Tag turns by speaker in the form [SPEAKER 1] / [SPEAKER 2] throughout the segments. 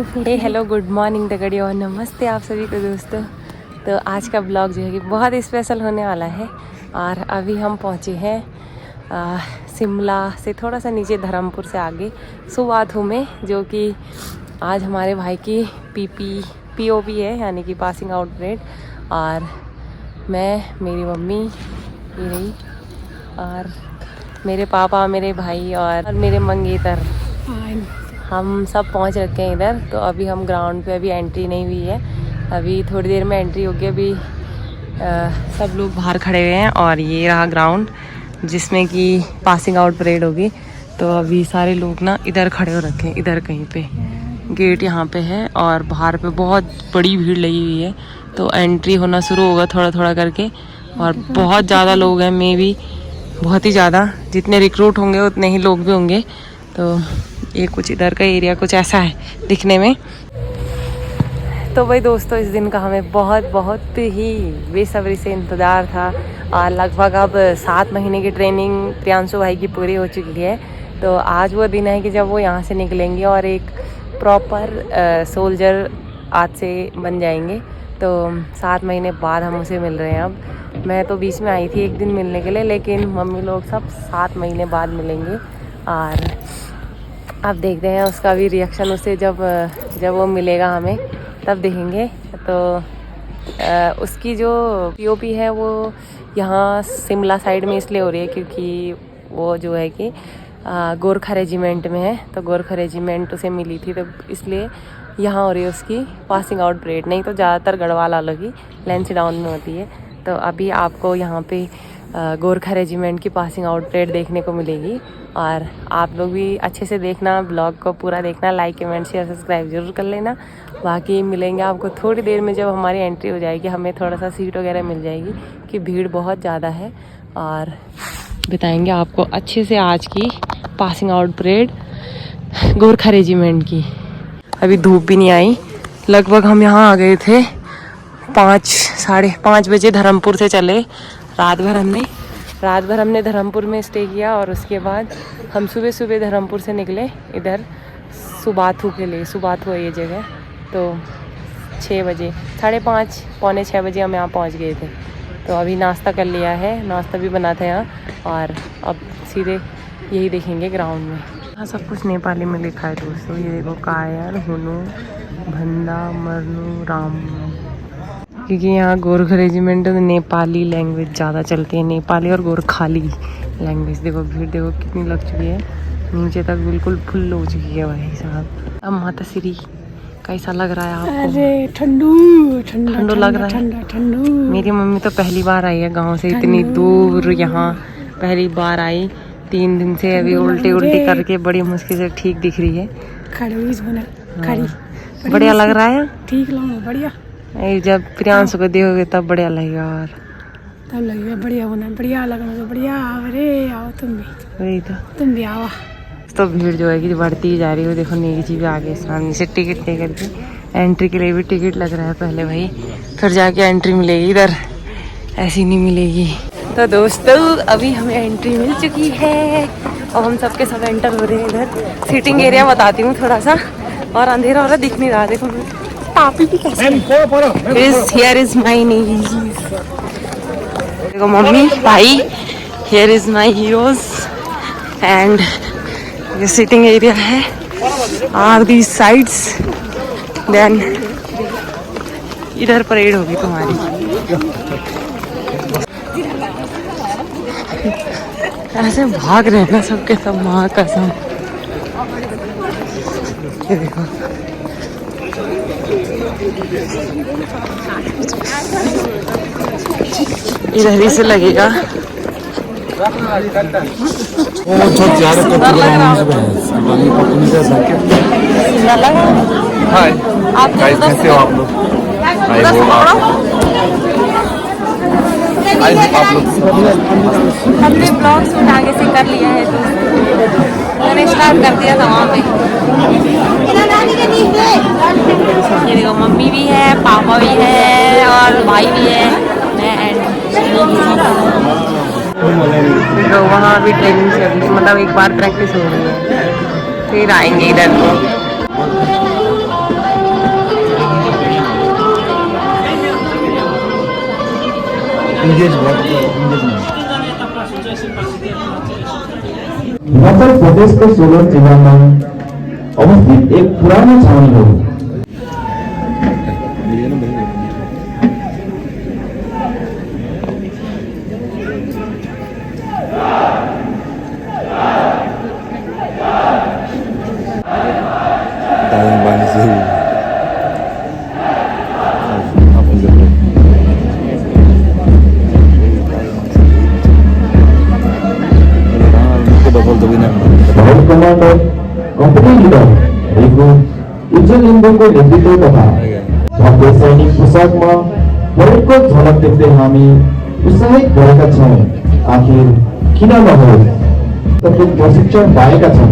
[SPEAKER 1] Hello good morning दगड़ी और नमस्ते आप सभी को दोस्तों। तो आज का ब्लॉग जो है कि बहुत स्पेशल होने वाला है। और अभी हम पहुँचे हैं शिमला से थोड़ा सा नीचे धर्मपुर से आगे सुबाथू में, जो कि आज हमारे भाई की POP है, यानी कि पासिंग आउट परेड। और मैं, मेरी मम्मी ये रही, और मेरे पापा, मेरे भाई और मेरे मंगेतर, हम सब पहुंच रखे हैं इधर। तो अभी हम ग्राउंड पे, अभी एंट्री नहीं हुई है, अभी थोड़ी देर में एंट्री होगी। अभी सब लोग बाहर खड़े हुए हैं और ये रहा ग्राउंड जिसमें कि पासिंग आउट परेड होगी। तो अभी सारे लोग ना इधर खड़े हो रखे हैं, इधर कहीं पे गेट यहाँ पे है और बाहर पे बहुत बड़ी भीड़ लगी हुई है। तो एंट्री होना शुरू होगा थोड़ा थोड़ा करके, और बहुत ज़्यादा लोग हैं, मे बी बहुत ही ज़्यादा, जितने रिक्रूट होंगे उतने ही लोग भी होंगे। तो ये कुछ इधर का एरिया कुछ ऐसा है दिखने में। तो भाई दोस्तों, इस दिन का हमें बहुत बहुत ही बेसब्री से इंतज़ार था। और लगभग अब 7 महीने की ट्रेनिंग प्रियांशु भाई की पूरी हो चुकी है। तो आज वो दिन है कि जब वो यहाँ से निकलेंगे और एक प्रॉपर सोल्जर आज से बन जाएंगे। तो 7 महीने बाद हम उसे मिल रहे हैं। अब मैं तो बीच में आई थी एक दिन मिलने के लिए, लेकिन मम्मी लोग सब 7 महीने बाद मिलेंगे। और अब देखते हैं उसका भी रिएक्शन, उसे जब वो मिलेगा हमें तब देखेंगे। तो उसकी जो POP है वो यहाँ शिमला साइड में इसलिए हो रही है क्योंकि वो जो है कि गोरखा रेजिमेंट में है। तो गोरखा रेजिमेंट उसे मिली थी, तो इसलिए यहाँ हो रही है उसकी पासिंग आउट परेड। नहीं तो ज़्यादातर गढ़वाल वालों की लैंसडाउन में होती है। तो अभी आपको यहाँ पे गोरखा रेजिमेंट की पासिंग आउट परेड देखने को मिलेगी। और आप लोग भी अच्छे से देखना, ब्लॉग को पूरा देखना, लाइक कमेंट शेयर सब्सक्राइब जरूर कर लेना। बाकी मिलेंगे आपको थोड़ी देर में, जब हमारी एंट्री हो जाएगी, हमें थोड़ा सा सीट वगैरह मिल जाएगी कि भीड़ बहुत ज़्यादा है। और बताएंगे आपको अच्छे से आज की passing out parade Gorkha regiment की। अभी धूप भी नहीं आई, लगभग हम यहाँ आ गए थे 5, 5:30 बजे। धर्मपुर से चले, रात भर हमने धर्मपुर में स्टे किया। और उसके बाद हम सुबह सुबह धर्मपुर से निकले इधर सुबाथू के लिए। सुबाथू है ये जगह। तो 6 बजे, 5:30, पौने 6 बजे हम यहाँ पहुँच गए थे। तो अभी नाश्ता कर लिया है, नाश्ता भी बना था यहाँ। और अब सीधे यही देखेंगे ग्राउंड में। हाँ, सब कुछ नेपाली में लिखा है दोस्तों। ये देखो, कायर, हुनु, भंदा, मरनू, राम। क्योंकि यहाँ गोरखा रेजिमेंट में नेपाली लैंग्वेज ज़्यादा चलती है, नेपाली और गोरखाली लैंग्वेज। देखो भीड़ देखो कितनी लग चुकी है, नीचे तक बिल्कुल फुल हो चुकी है भाई साहब। अब माता श्री कैसा लग रहा है आपको?
[SPEAKER 2] अरे ठंडू
[SPEAKER 1] लग रहा है।
[SPEAKER 2] ठंडू।
[SPEAKER 1] मेरी मम्मी तो पहली बार आई है गाँव से इतनी दूर, यहाँ पहली बार आई 3 दिन से। अभी उल्टी करके बड़ी मुश्किल से ठीक दिख रही है। बढ़िया लग रहा है,
[SPEAKER 2] ठीक लग बढ़िया।
[SPEAKER 1] जब प्रियांशु को देखोगे तब बढ़िया लगेगा। और
[SPEAKER 2] तब लगेगा बढ़िया होना, बढ़िया लगना, बढ़िया। अरे आओ तुम भी,
[SPEAKER 1] वही तो,
[SPEAKER 2] तुम भी आओ।
[SPEAKER 1] तो भीड़ जो है कि बढ़ती जा रही है। देखो नेगी जी भी आगे सामने से टिकट लेकर के, एंट्री के लिए भी टिकट लग रहा है पहले भाई, फिर जाके एंट्री मिलेगी। इधर ऐसी नहीं मिलेगी। तो दोस्तों, अभी हमें एंट्री मिल चुकी है और हम सबके सब एंटर हो रहे हैं। इधर सीटिंग एरिया बताती हूँ थोड़ा सा, और अंधेरा हो रहा दिख नहीं रहा। देखो पापी भी कैसे हियर इज माई नीज। देखो मम्मी, भाई, here is my heroes. And ये सिटिंग एरिया है, आर दी साइड्स। देन इधर परेड होगी तुम्हारी। ऐसे भाग रहे हैं ना सबके सब, माँ कसम। ये देखो इधर ही से लगेगा। आप कैसे हो आप लोग? हमने ब्लॉग शूट आगे से कर लिया है, तो मैंने स्टार्ट कर दिया था वहाँ पे। ये देखो मम्मी भी है, पापा भी है और भाई भी है, मैं एंड तो वहाँ भी ट्रेनिंग चल रही है, मतलब एक बार प्रैक्टिस हो रही है, फिर आएंगे इधर।
[SPEAKER 3] हिमाचल प्रदेशको सोलन जिल्लामा अवस्थित एक पुरानो छाउनी हो। भाइस कमान्डर कम्पनी लिडर रहेको उज्जवल लिम्बूको नेतृत्व तथा भव्य सैनिक पोसाकमा परेडको झलक देख्दै हामी उत्साहित भएका छौँ। आखिर किन नहोस्, तपाईँ प्रशिक्षण पाएका छौँ।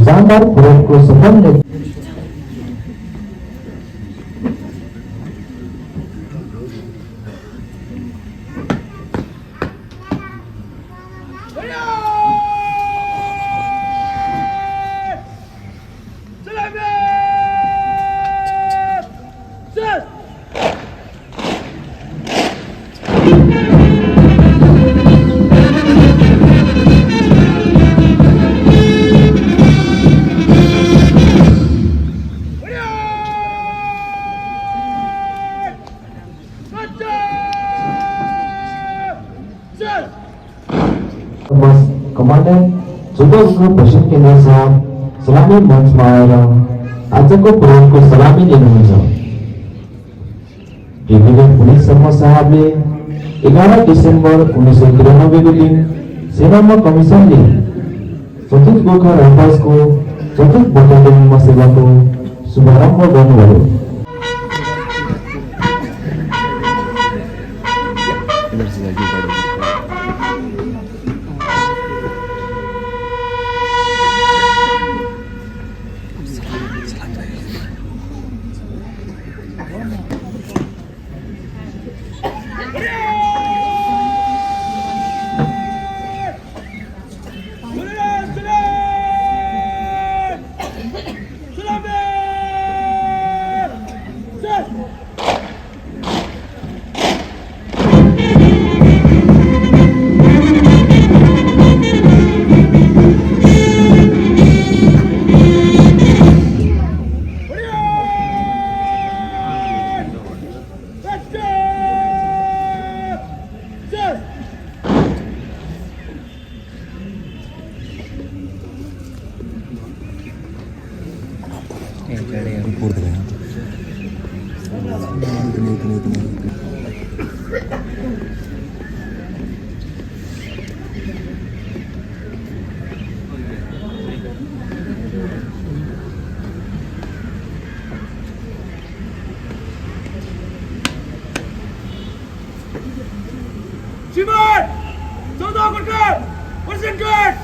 [SPEAKER 3] शानदार परेड को सफल ने कमान्डेन्ट जुगलको प्रशिक्षण केन्द्र साहब सलामी मञ्चमा आएर आजको परेडको सलामी लिनुहुन्छ। ब्रिगेडियर पुलिस शर्मा साहबले 11 डिसेम्बर 1993 को दिन सेनामा कमिसनले 34 गोर्खा राइफल्सको 34 बटालियनमा सेवाको शुभारम्भ गर्नुभयो।
[SPEAKER 4] Timur! Soldado guard! Position guard!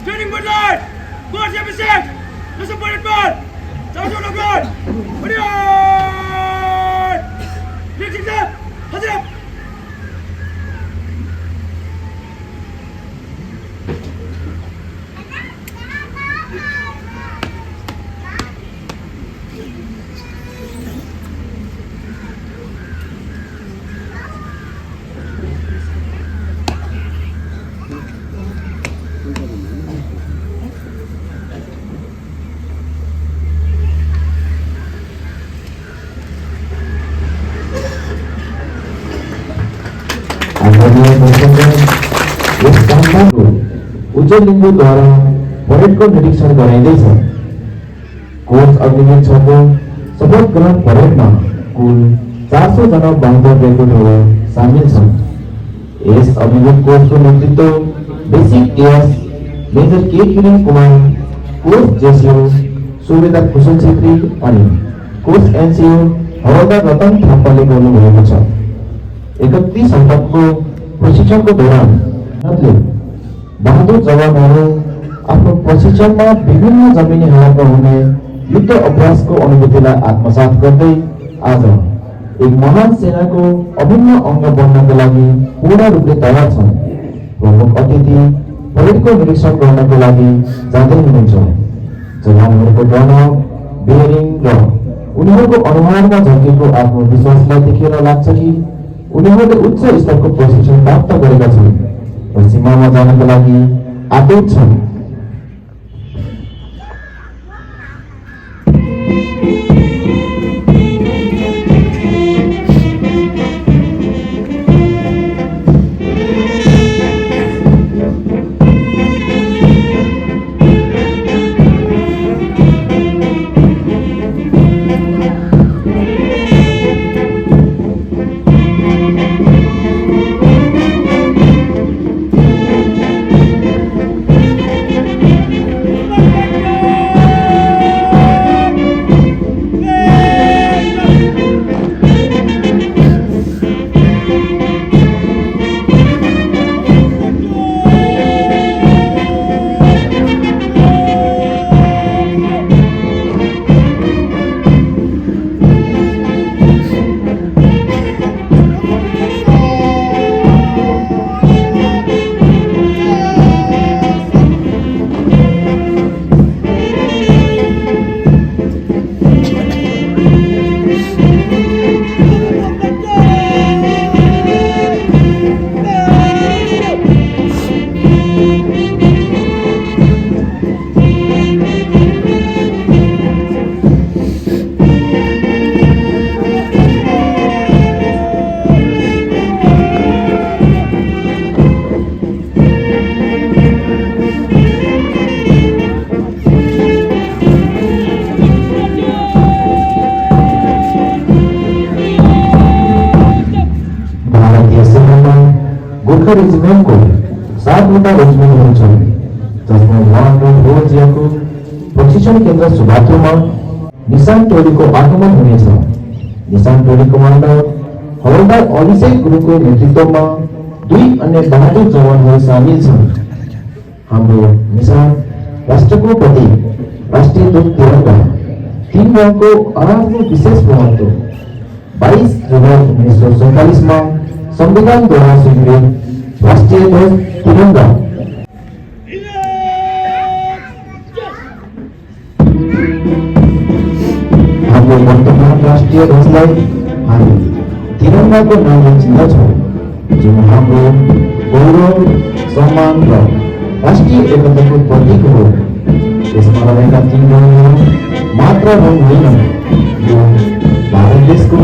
[SPEAKER 4] Training good light! Guard Abhishek! Listen for it, man! South of guard! Ready on! Reaching up! Hold it up!
[SPEAKER 3] आदरणीय दर्शकगण, यस स्थानमा उज्जवल लिम्बू द्वारा परेडको निरीक्षण गराइँदैछ। कोच अग्निवीर 6 को शपथ ग्रहण परेडमा कुल 400 जना बहादुर रेक्रुटहरू सामेल छन्। यस अग्निवीर कोचको नेतृत्व बेसिक एएस मेजर के किरण कुमार, कोच जेसिओ सुबेदार कुशल छेत्री अनि कोच एनसीओ हवलदार रतन थापाले गर्नुभएको छ। 31 हप्ताको प्रशिक्षणको दौरान उनीहरूले बहादुर जवानहरू आफ्नो प्रशिक्षणमा विभिन्न जमिनी हालतमा हुने युद्ध अभ्यासको अनुभूतिलाई आत्मसात गर्दै आज एक महान सेनाको अभिन्न अंग बन्नको लागि पूर्ण रूपले तयार छन्। प्रमुख अतिथि परेडको निरीक्षण गर्नको लागि जाँदै हुनुहुन्छ। जवानहरूको तनाव, बेयरिङ र उनीहरूको अनुहारमा झल्केको आत्मविश्वासलाई देखेर लाग्छ कि उनीहरूले उच्च स्तरको प्रशिक्षण प्राप्त गरेका छन् र सीमामा जानको लागि आतुर छन्। गोर्खा रेजिमेन्टको 7वटा रेजिमेन्टहरू छन्, जसमा उहाँको भोजियाको प्रशिक्षण केन्द्र सुबाथुमा निशान टोलीको आगमन हुनेछ। निशान टोली कमान्डर हवलदार अभिषेक गुरुङको नेतृत्वमा 2 अन्य बहादुर जवानहरू सामेल छन्। हाम्रो निशान राष्ट्रको प्रतीक राष्ट्रिय ध्वज तिरंगा 3 रङको आफ्नो विशेष महत्व 22 जुलाई 1947 मा संविधान द्वारा स्वीकृत राष्ट्रीय ध्वज तिरंगा हाम्रो वर्तमान राष्ट्रिय ध्वजलाई हामी तिरंगाको नामले चिन्दछौँ, जुन हाम्रो गौरव, सम्मान र राष्ट्रिय एकताको प्रतीक हो। यसमा रहेका 3 रङहरू मात्र रङ होइन, यो भारत देशको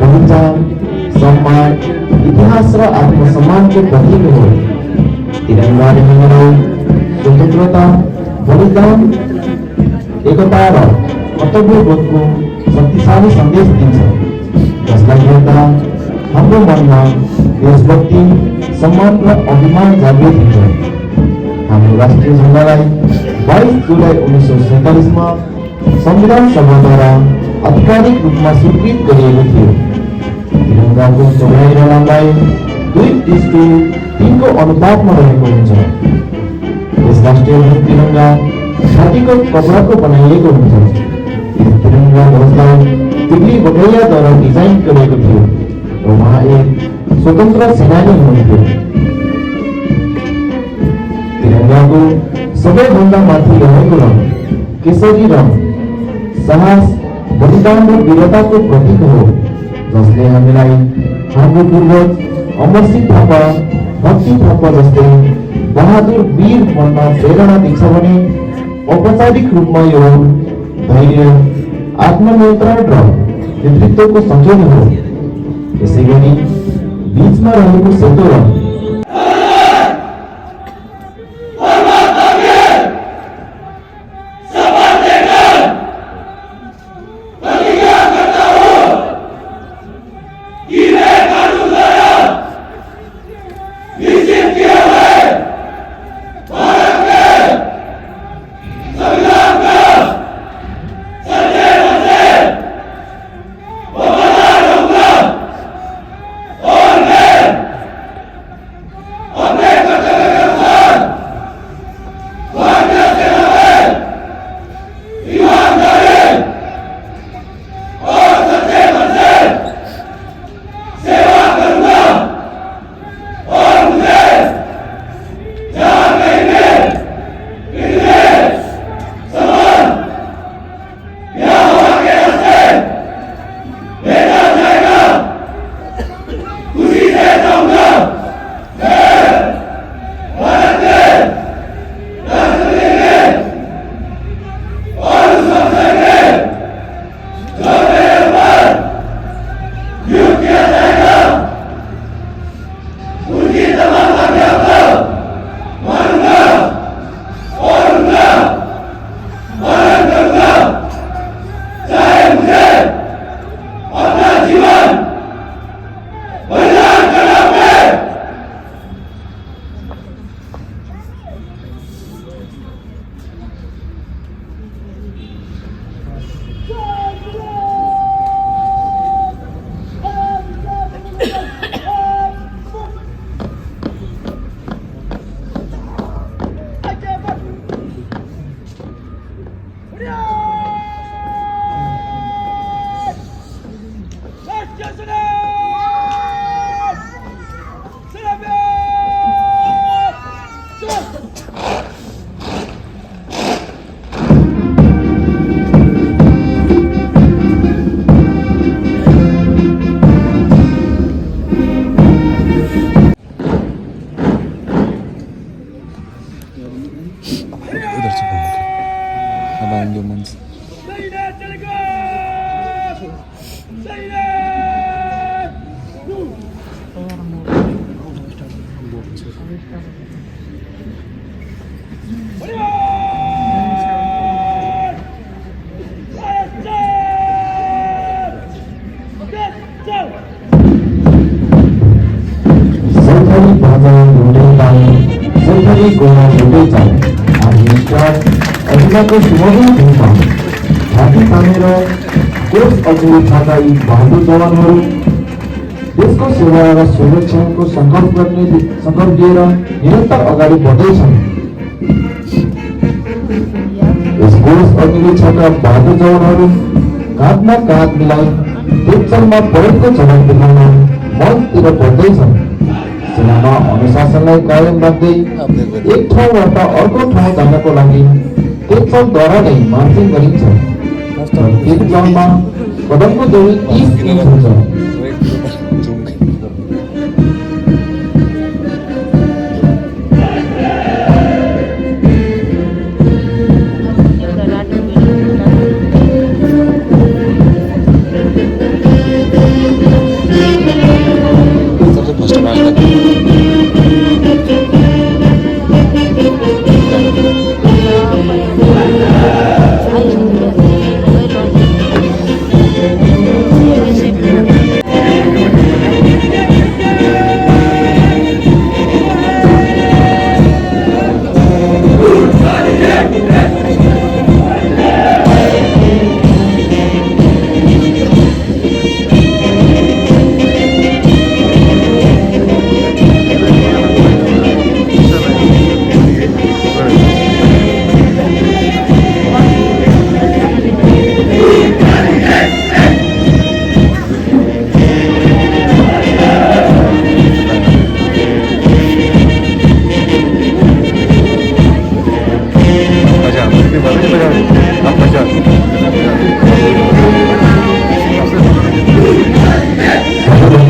[SPEAKER 3] पहिचान, सम्मान, इतिहास र आत्मसम्मानको प्रतीक हो। तिरंगाले हामीलाई स्वतन्त्रता, बलिदान, एकता र कर्तव्यबोधको शक्तिशाली सन्देश दिन्छ, जसलाई हेर्दा हाम्रो मनमा देशभक्ति, सम्मान र अभिमान जागृत हुन्छ। हाम्रो राष्ट्रिय झण्डालाई 22 जुलाई 1947 मा संविधान सभाद्वारा आधिकारिक रूपमा स्वीकृत गरिएको थियो। तिरंगाको चौडाइ र लम्बाइ 2:3 को अनुपातमा रहेको हुन्छ। यस राष्ट्रिय तिरंगा छातीको कपडाको बनाइएको हुन्छ। तिरंगा ध्वजलाई तिग्री बगैयाद्वारा डिजाइन गरिएको थियो र उहाँ एक स्वतन्त्र सेनानी हुनुहुन्थ्यो। तिरंगाको सबैभन्दा माथि रहेको रङ केसरी रङ साहस, बलिदान र वीरताको प्रतीक हो, जसले हामीलाई हाम्रो पूर्वज अमरसिंह थापा, भक्ति थापा जस्तै बहादुर वीर बन्न प्रेरणा दिन्छ भने औपचारिक रूपमा यो धैर्य, आत्मनियन्त्रण र नेतृत्वको संयोजन हो। यसैगरी बीचमा रहेको सेतो रङ को सुमधुर धुनमा घाँटी तानेर कोष अघि उठाएका यी बहादुर जवानहरू देशको सेवा र सुरक्षाको संकल्प लिएर निरन्तर अगाडि बढ्दैछन्। यस कोष अघि उठाएका बहादुर जवानहरू काँधमा काँध मिलाई देशमा परेडको झलक देखाउन मञ्चतिर बढ्दैछन्। सेनामा अनुशासनलाई कायम राख्दै एक ठाउँबाट अर्को ठाउँ जानको लागि द्वारा नै मार्चिङ गरिन्छ। एक चरणमा कदमको दूरी 30 इंच हुन्छ।
[SPEAKER 5] Thank you.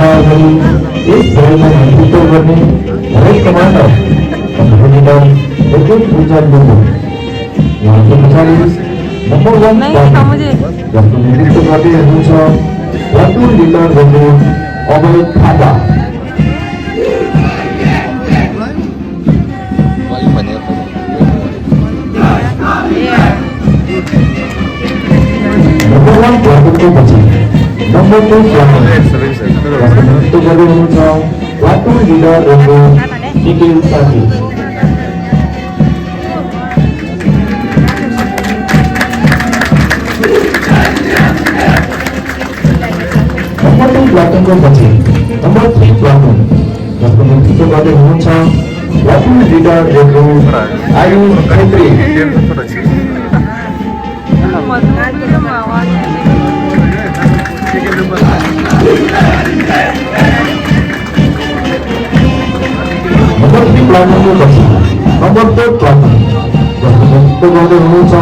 [SPEAKER 3] महिला अगाडि यस दौडमा नेतृत्व गर्ने हरेक कमान्डर लीडर एकल पूजा लिम्बू उहाँको पछाडि नम्बर 1 जसको नेतृत्व गर्दै हुनुहुन्छ प्लाटुन लिडर लिम्बू अभय थापा। नम्बर 1 प्लाटुनको पछि नम्बर 2 प्लाटुन जसको नेतृत्व गर्दै हुनुहुन्छ प्लाटुन लिडर लिम्बू निखिल साथी। नम्बर 2 प्लाटुनको पछि नम्बर 3 प्लाटुन जसको नेतृत्व गर्दै हुनुहुन्छ platoon leader Limbu Ayush Chhetri. Number 3 प्लाटुनको पछि नम्बर 4 प्लाटुन जसको नेतृत्व गर्दै हुनुहुन्छ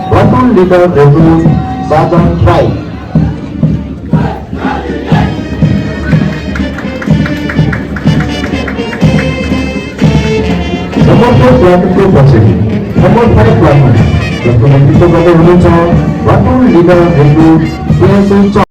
[SPEAKER 3] प्लाटुन लिडर लिम्बू साजन राई। नम्बर 4 प्लाटुनको पछि नम्बर 5 प्लाटुन जसको नेतृत्व गर्दै हुनुहुन्छ प्लाटुन लिडर लिम्बू